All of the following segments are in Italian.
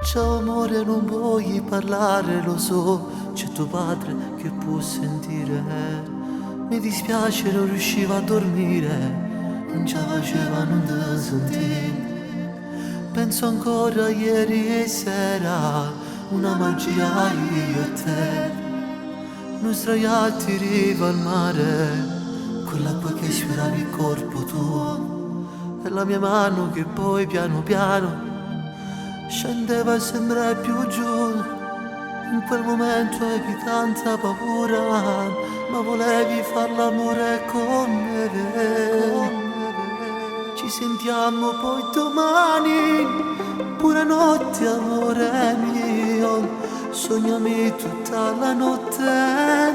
Ciao amore, non vuoi parlare, lo so, c'è tuo padre che può sentire. Mi dispiace, non riuscivo a dormire, non ce la faceva non te sentire. Penso ancora a ieri e sera, una magia io e te, noi sdraiati in riva al mare, con l'acqua che sfiorava il corpo tuo e la mia mano che poi piano piano scendeva sempre più giù. In quel momento avevi tanta paura, ma volevi far l'amore con me. Ci sentiamo poi domani, pure notte amore mio. Sognami tutta la notte,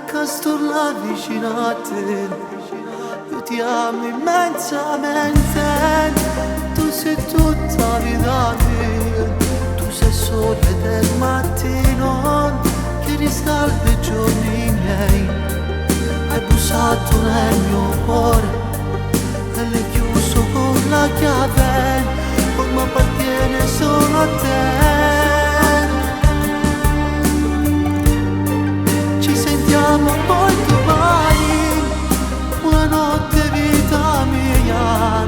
che sto là vicino a te. Io ti amo immensamente, tu sei tutta vita mia. Tu sei sole del mattino che riscalda i giorni miei. Hai bussato nel mio cuore e l'hai chiuso con la chiave, ormai appartiene solo a te. Ci sentiamo poi domani, buonanotte vita mia.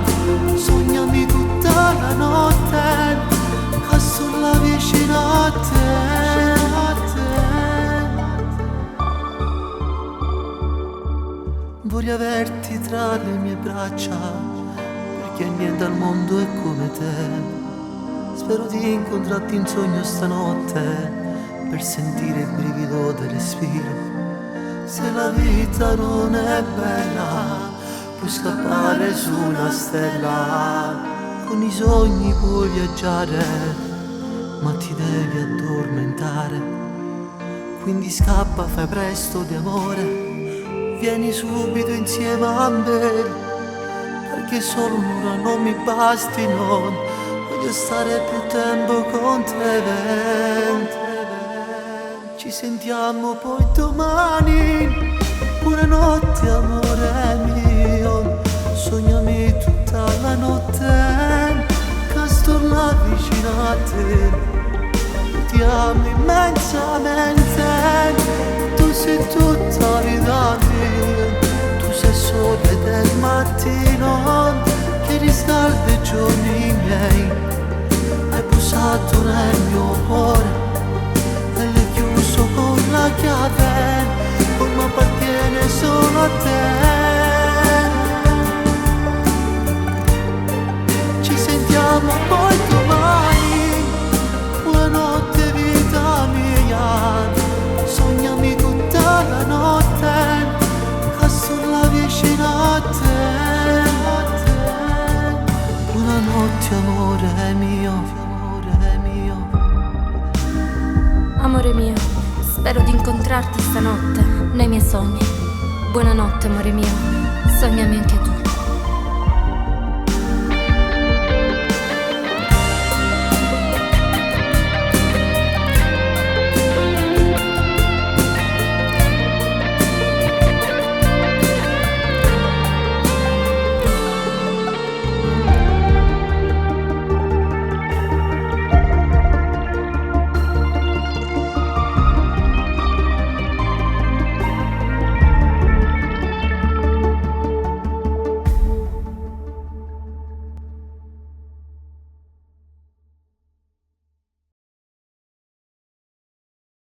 Sognami tutta la notte, che sono vicino a te. Vorrei averti tra le mie braccia, perché niente al mondo è come te. Spero di incontrarti in sogno stanotte, per sentire il brivido del respiro. Se la vita non è bella, puoi scappare su una stella. Con i sogni puoi viaggiare, ma ti devi addormentare. Quindi scappa, fai presto di amore, vieni subito insieme a me, perché solo un'ora non mi basti, non voglio stare più tempo con te. Ci sentiamo poi domani, buonanotte amore mio. Sognami tutta la notte, che sto là vicino a te. Ti amo immensamente, tu sei tutta vita mia. Tu sei sole del mattino che riscalda i giorni miei. Hai bussato nel mio cuore e l'hai chiuso con la chiave, ormai appartiene solo a te. Ci sentiamo poi domani, buonanotte vita mia. Sognami tutta la notte, che sono là vicino a te. Buonanotte amore mio, amore mio. Amore mio, spero di incontrarti stanotte nei miei sogni. Buonanotte amore mio, sognami anche tu.